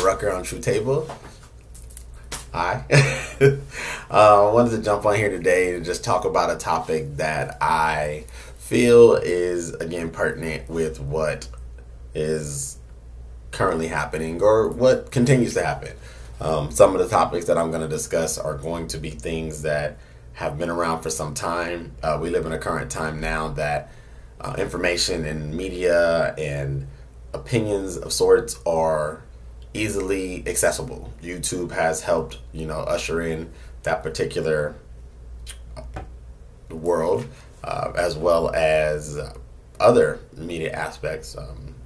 Rucker on True Table. Hi. I wanted to jump on here today to just talk about a topic that I feel is, again, pertinent with what is currently happening or what continues to happen. Some of the topics that I'm going to discuss are going to be things that have been around for some time. We live in a current time now that information and media and opinions of sorts are easily accessible. YouTube has helped, usher in that particular world, as well as other media aspects,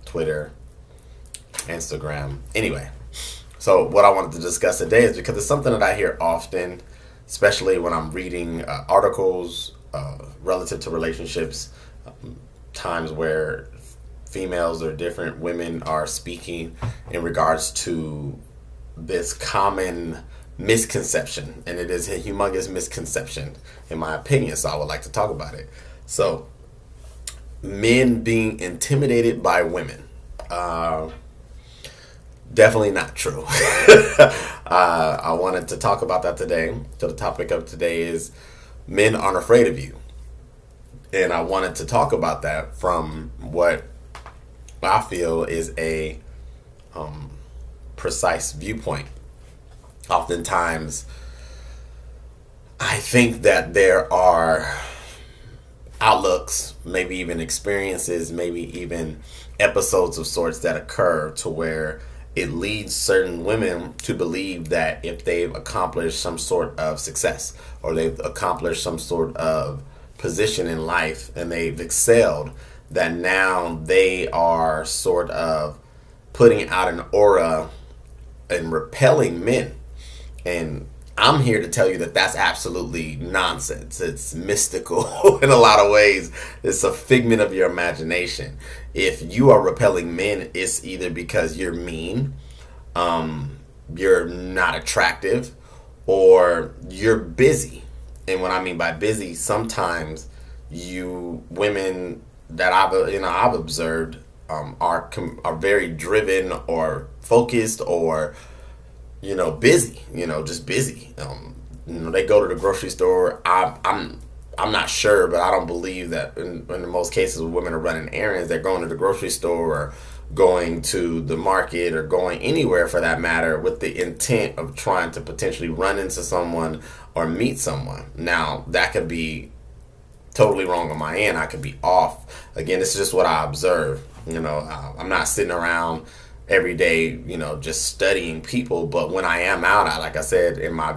Twitter, Instagram. Anyway, so what I wanted to discuss today is because it's something that I hear often, especially when I'm reading articles relative to relationships, times where females or different women are speaking in regards to this common misconception, and it is a humongous misconception in my opinion, so I would like to talk about it. So, men being intimidated by women. Definitely not true. I wanted to talk about that today. So the topic of today is men aren't afraid of you. And I wanted to talk about that from what I feel is a precise viewpoint. Oftentimes, I think that there are outlooks, maybe even experiences, maybe even episodes of sorts that occur to where it leads certain women to believe that if they've accomplished some sort of success or they've accomplished some sort of position in life and they've excelled, that now they are sort of putting out an aura and repelling men. And I'm here to tell you that that's absolutely nonsense. It's mystical in a lot of ways. It's a figment of your imagination. If you are repelling men, it's either because you're mean, you're not attractive, or you're busy. And what I mean by busy, sometimes women that I've observed are very driven or focused or busy, just busy. They go to the grocery store. I'm not sure, but I don't believe that in most cases when women are running errands, they're going to the grocery store or going to the market or going anywhere for that matter with the intent of trying to potentially run into someone or meet someone. Now, that could be totally wrong on my end. I could be off. Again, this is just what I observe. I'm not sitting around every day, just studying people. But when I am out, like I said in my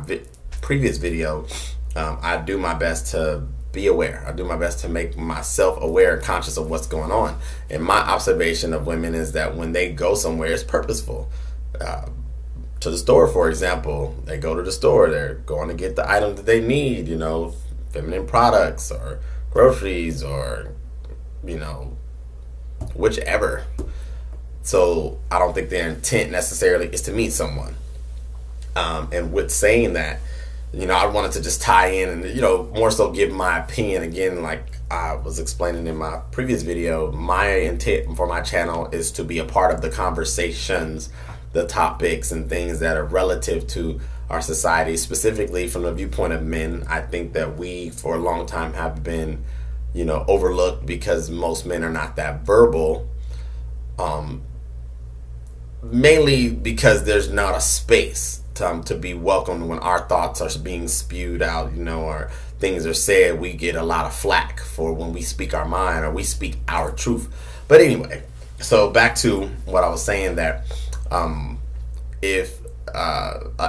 previous video, I do my best to be aware. I do my best to make myself aware and conscious of what's going on. And my observation of women is that when they go somewhere, it's purposeful. To the store, for example, they go to the store, they're going to get the item that they need, feminine products or groceries or, whichever. So I don't think their intent necessarily is to meet someone. And with saying that, I wanted to just tie in and, more so give my opinion. Again, like I was explaining in my previous video, my intent for my channel is to be a part of the conversations, the topics and things that are relative to our society, specifically from the viewpoint of men. I think that we, for a long time, have been, overlooked because most men are not that verbal. Mainly because there's not a space to be welcomed when our thoughts are being spewed out, or things are said. We get a lot of flack for when we speak our mind or we speak our truth. But anyway, so back to what I was saying, that if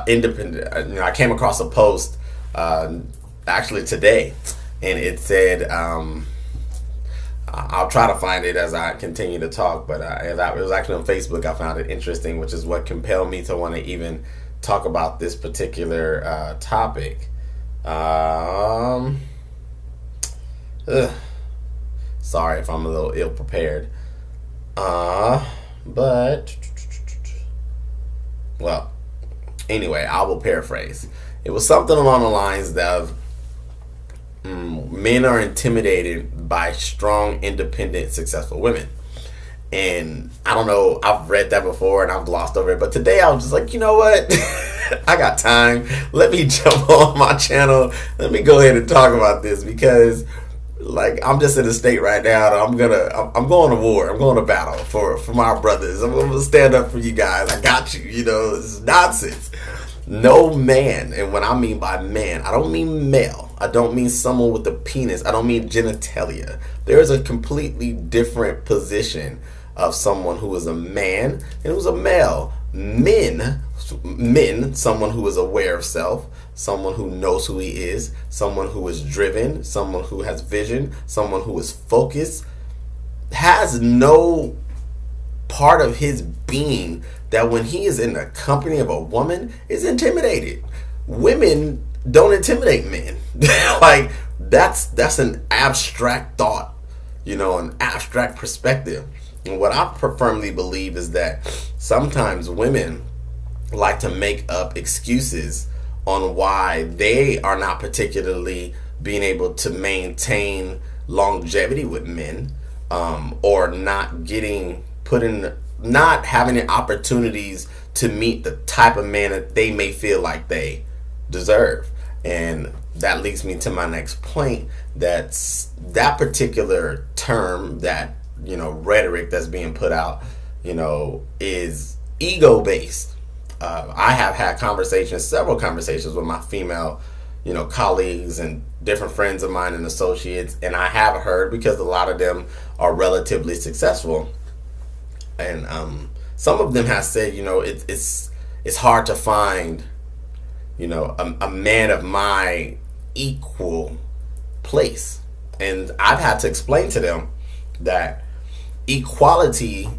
independent, I came across a post actually today, and it said, I'll try to find it as I continue to talk, but it was actually on Facebook. I found it interesting, which is what compelled me to want to even talk about this particular topic. Sorry if I'm a little ill prepared. But well, anyway, I will paraphrase. It was something along the lines of men are intimidated by strong, independent, successful women. And I don't know, I've read that before and I've glossed over it, but today I was just like, you know what? I got time. Let me jump on my channel. Let me go ahead and talk about this, because like I'm just in a state right now that I'm going to war. I'm going to battle for my brothers. I'm going to stand up for you guys. I got you. You know, this is nonsense. No man, and what I mean by man, I don't mean male. I don't mean someone with a penis. I don't mean genitalia. There is a completely different position of someone who is a man and who's a male. Men, someone who is aware of self, someone who knows who he is, someone who is driven, someone who has vision, someone who is focused, has no part of his being that when he is in the company of a woman is intimidated. Women don't intimidate men. Like that's an abstract thought, you know, an abstract perspective. And what I firmly believe is that sometimes women like to make up excuses on why they are not particularly being able to maintain longevity with men, or not getting put in, not having the opportunities to meet the type of man that they may feel like they deserve. And that leads me to my next point. That's that particular term, that, you know, rhetoric that's being put out, you know, is ego based. I have had several conversations with my female, you know, colleagues and different friends of mine and associates, and I have heard, because a lot of them are relatively successful, and some of them have said, you know, it's hard to find, you know, a man of my equal place. And I've had to explain to them that equality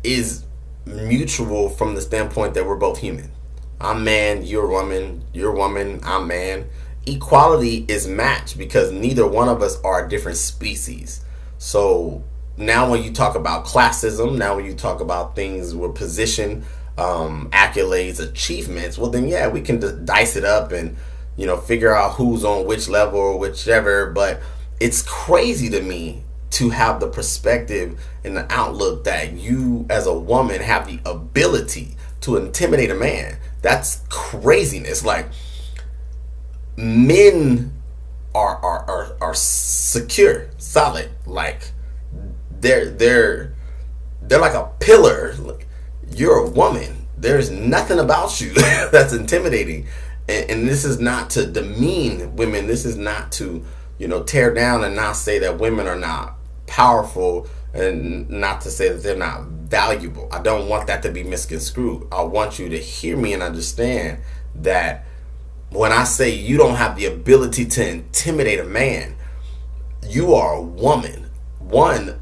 is mutual from the standpoint that we're both human. I'm man, you're woman, I'm man. Equality is matched because neither one of us are a different species. So now when you talk about classism, now when you talk about things with position, accolades, achievements, well then yeah, we can dice it up and, you know, figure out who's on which level or whichever. But it's crazy to me to have the perspective and the outlook that you as a woman have the ability to intimidate a man. That's craziness. Like, men are secure, solid. Like they're like a pillar. Like, you're a woman. There's nothing about you that's intimidating. And this is not to demean women. This is not to, you know, tear down and not say that women are not powerful, and not to say that they're not valuable. I don't want that to be misconstrued. I want you to hear me and understand that when I say you don't have the ability to intimidate a man, you are a woman.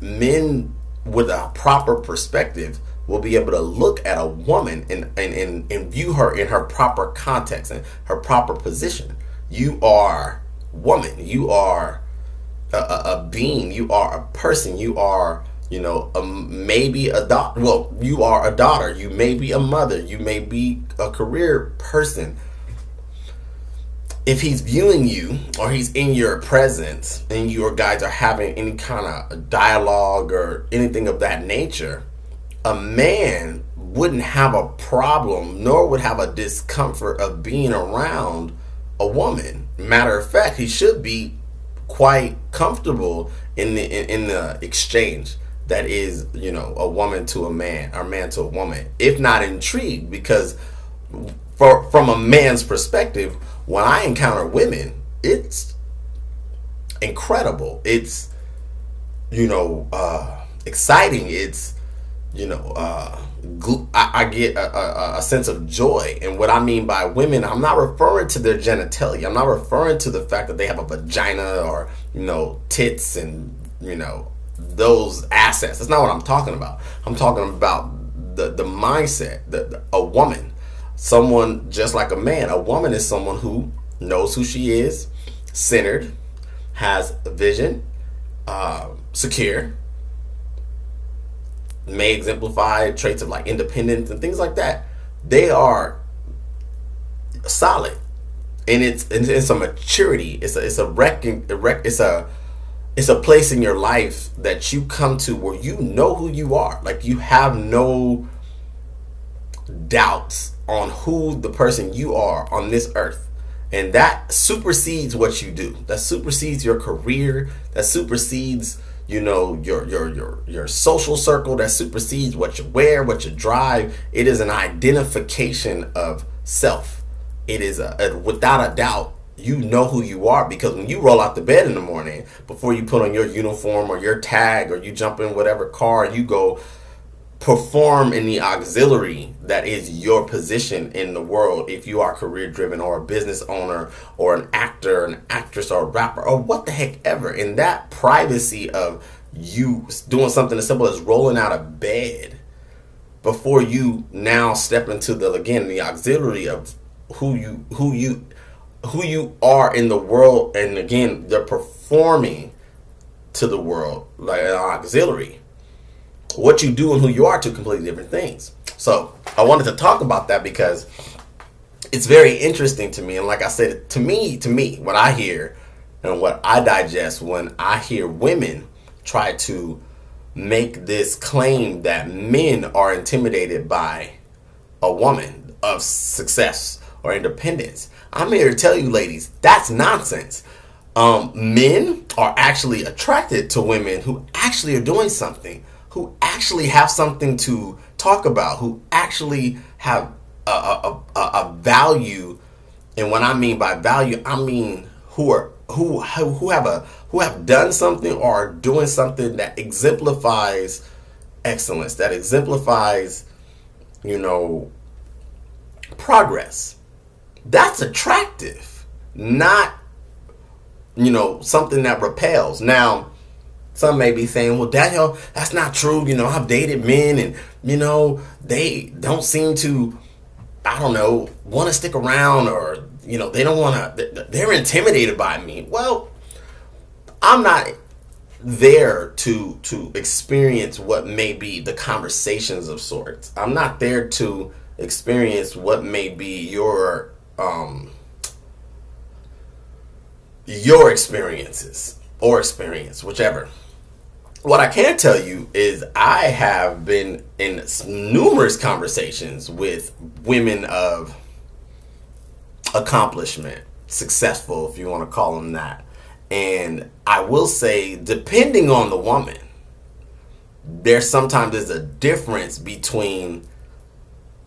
Men with a proper perspective will be able to look at a woman and view her in her proper context and her proper position. You are woman. You are a being. You are a person. You are, you know, maybe a daughter. Well, you are a daughter. You may be a mother. You may be a career person. If he's viewing you, or he's in your presence, and you guys are having any kind of dialogue or anything of that nature, a man wouldn't have a problem, nor would have a discomfort of being around a woman. Matter of fact, he should be quite comfortable in the exchange that is, you know, a woman to a man, or man to a woman, if not intrigued. Because from a man's perspective, when I encounter women, it's incredible. It's, you know, exciting. It's, you know, I get a sense of joy. And what I mean by women, I'm not referring to their genitalia. I'm not referring to the fact that they have a vagina or, you know, tits and, you know, those assets. That's not what I'm talking about. I'm talking about the mindset. A woman, someone just like a man. A woman is someone who knows who she is, centered, has a vision, secure, may exemplify traits of like independence and things like that. They are solid, and it's a maturity. It's a it's a place in your life that you come to where you know who you are. Like, you have no doubts on who the person you are on this earth. And that supersedes what you do. That supersedes your career. That supersedes, you know, your social circle. That supersedes what you wear, what you drive. It is an identification of self. It is without a doubt, you know who you are, because when you roll out the bed in the morning, before you put on your uniform or your tag, or you jump in whatever car and you go perform in the auxiliary that is your position in the world, if you are career driven or a business owner or an actor, an actress, or a rapper, or what the heck ever, in that privacy of you doing something as simple as rolling out of bed, before you now step into the auxiliary of who you are in the world. And again, they're performing to the world like an auxiliary. What you do and who you are, two completely different things. So I wanted to talk about that because it's very interesting to me. And like I said, to me, what I hear and what I digest when I hear women try to make this claim that men are intimidated by a woman of success or independence, I'm here to tell you, ladies, that's nonsense. Men are actually attracted to women who actually are doing something, who actually have something to talk about, who actually have a value. And when I mean by value, I mean who have done something or are doing something that exemplifies excellence, that exemplifies, you know, progress. That's attractive, not, you know, something that repels. Now, some may be saying, well, Daniel, that's not true. You know, I've dated men and, you know, they don't seem to, I don't know, want to stick around, or, you know, they don't want to, they're intimidated by me. Well, I'm not there to experience what may be the conversations of sorts. I'm not there to experience what may be your experiences or experience, whichever. What I can tell you is I have been in numerous conversations with women of accomplishment, successful, if you want to call them that. And I will say, depending on the woman, there sometimes is a difference between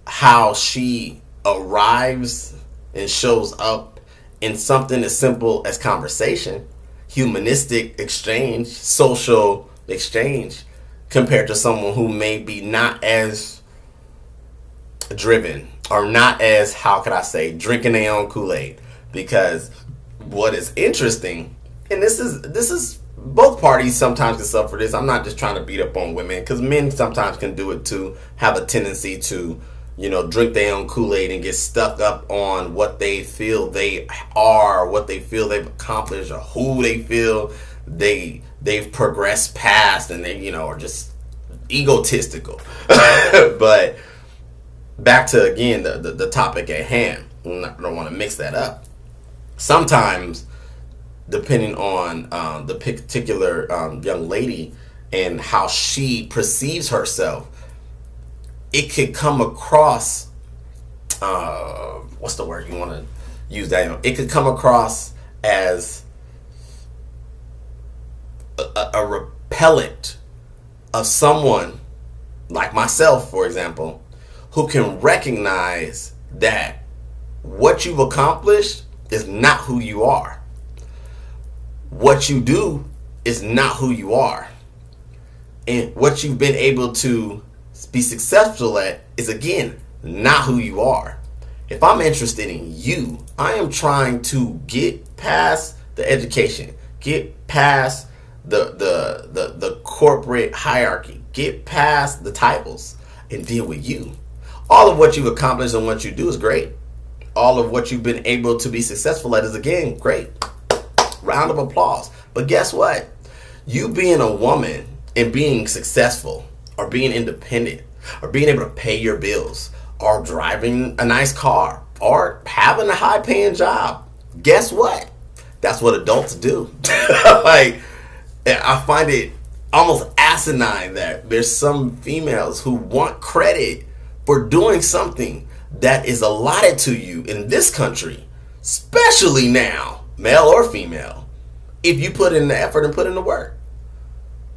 how she arrives and shows up in something as simple as conversation, humanistic exchange, social exchange, compared to someone who may be not as driven, or not as, how could I say, drinking their own Kool-Aid. Because what is interesting, and this is both parties sometimes can suffer this. I'm not just trying to beat up on women, because men sometimes can do it too, have a tendency to, you know, drink their own Kool-Aid and get stuck up on what they feel they are, what they feel they've accomplished, or who they feel they've progressed past, and they, you know, are just egotistical. But back to, again, the topic at hand. I don't want to mix that up. Sometimes, depending on the particular young lady and how she perceives herself, it could come across, what's the word you want to use, Daniel? It could come across as a repellent of someone like myself, for example, who can recognize that what you've accomplished is not who you are. What you do is not who you are. And what you've been able to be successful at is, again, not who you are. If I'm interested in you, I am trying to get past the education, get past the corporate hierarchy, get past the titles, and deal with you. All of what you've accomplished and what you do is great. All of what you've been able to be successful at is, again, great. Round of applause. But guess what? You being a woman and being successful, or being independent, or being able to pay your bills, or driving a nice car, or having a high-paying job, guess what? That's what adults do. Like, I find it almost asinine that there's some females who want credit for doing something that is allotted to you in this country, especially now, male or female, if you put in the effort and put in the work.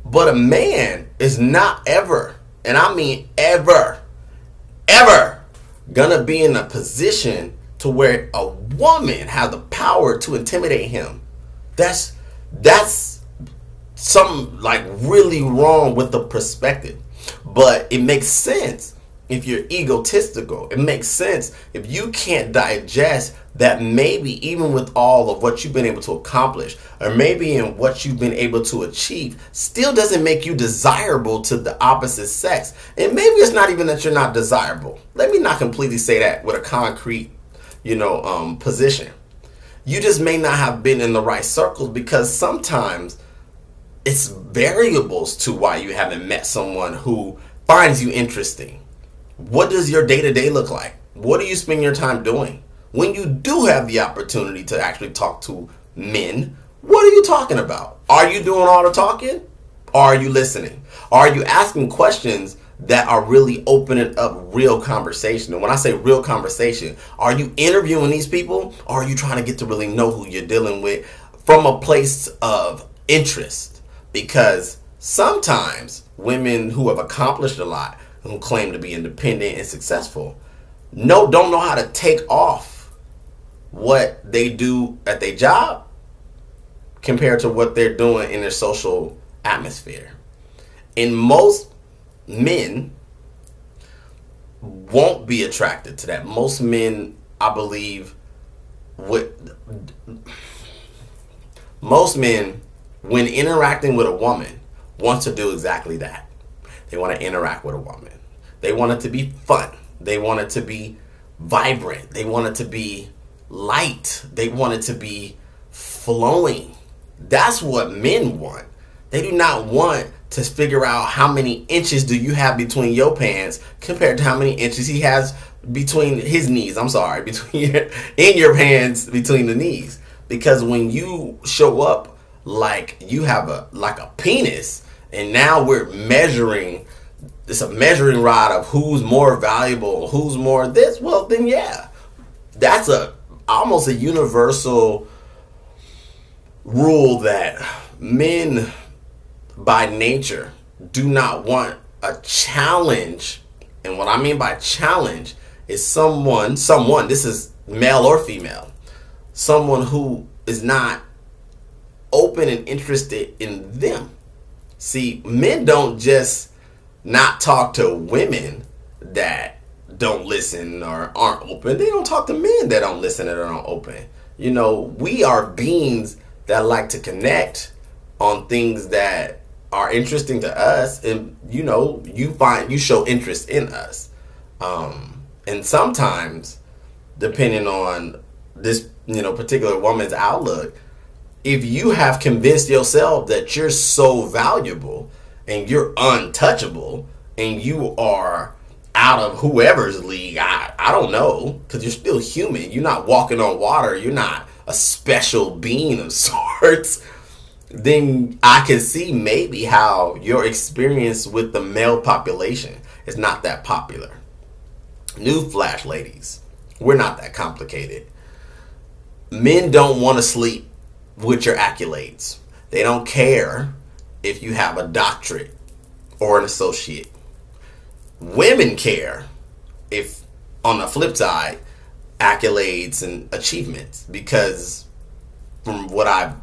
But a man is not ever, and I mean ever, gonna be in a position to where a woman has the power to intimidate him. That's something like really wrong with the perspective. But it makes sense if you're egotistical. It makes sense if you can't digest that maybe even with all of what you've been able to accomplish, or maybe in what you've been able to achieve, still doesn't make you desirable to the opposite sex. And maybe it's not even that you're not desirable. Let me not completely say that with a concrete, position. You just may not have been in the right circles, because sometimes it's variables to why you haven't met someone who finds you interesting. What does your day-to-day look like? What do you spend your time doing? When you do have the opportunity to actually talk to men, what are you talking about? Are you doing all the talking? Or are you listening? Are you asking questions that are really opening up real conversation? And when I say real conversation, are you interviewing these people? Or are you trying to get to really know who you're dealing with from a place of interest? Because sometimes women who have accomplished a lot, who claim to be independent and successful, don't know how to take off what they do at their job compared to what they're doing in their social atmosphere. And most men won't be attracted to that. Most men, I believe, most men, when interacting with a woman, want to do exactly that. They want to interact with a woman. They want it to be fun. They want it to be vibrant. They want it to be light. They want it to be flowing. That's what men want. They do not want to figure out how many inches do you have between your pants compared to how many inches he has between his knees. I'm sorry, in your pants between the knees. Because when you show up like you have a penis, and now we're measuring, it's a measuring rod of who's more valuable, who's more this, well then yeah, that's almost a universal rule that men by nature do not want a challenge. And what I mean by challenge is someone, this is male or female, someone who is not open and interested in them. See, men don't just not talk to women that don't listen or aren't open. They don't talk to men that don't listen or aren't open. We are beings that like to connect on things that are interesting to us, and you show interest in us. And sometimes, depending on this particular woman's outlook, if you have convinced yourself that you're so valuable and you're untouchable and you are out of whoever's league, I don't know, because you're still human. You're not walking on water. You're not a special being of sorts. Then I can see maybe how your experience with the male population is not that popular. Newsflash, ladies, we're not that complicated. Men don't want to sleep with your accolades. They don't care if you have a doctorate or an associate. Women care if, on the flip side, accolades and achievements, because from what I've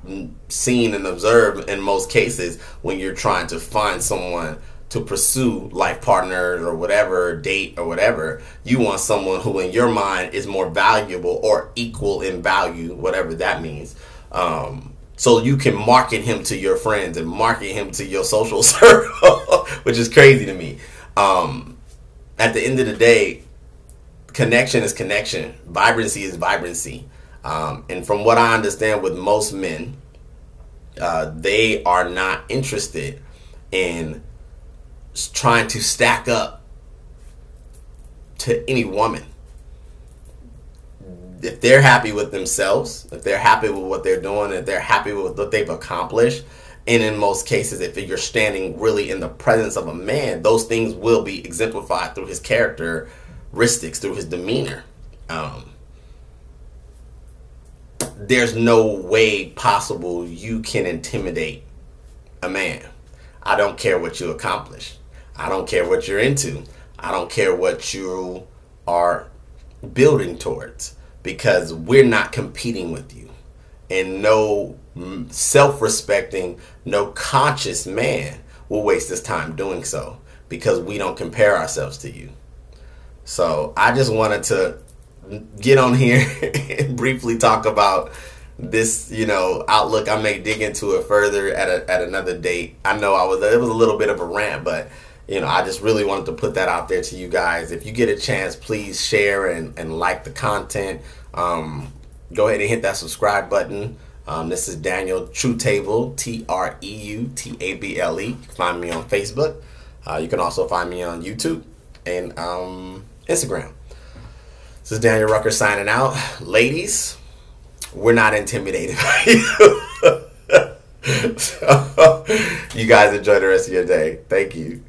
seen and observed in most cases, when you're trying to find someone to pursue life partners or whatever, date or whatever, you want someone who in your mind is more valuable or equal in value, whatever that means. So you can market him to your friends and market him to your social circle, which is crazy to me. At the end of the day, connection is connection. Vibrancy is vibrancy. And from what I understand with most men, they are not interested in trying to stack up to any woman. If they're happy with themselves, if they're happy with what they're doing, if they're happy with what they've accomplished, And in most cases, if you're standing really in the presence of a man, those things will be exemplified through his characteristics, through his demeanor. There's no way possible you can intimidate a man. I don't care what you accomplish. I don't care what you're into. I don't care what you are building towards, because we're not competing with you. And no self-respecting, no conscious man will waste his time doing so, because we don't compare ourselves to you. So I just wanted to get on here and briefly talk about this, outlook. I may dig into it further at another date. I know it was a little bit of a rant, but I just really wanted to put that out there to you guys. If you get a chance, please share and like the content. Go ahead and hit that subscribe button. This is Daniel Truetable, Treutable. Find me on Facebook. You can also find me on YouTube and Instagram. This is Daniel Rucker signing out. Ladies, we're not intimidated by you. So, you guys enjoy the rest of your day. Thank you.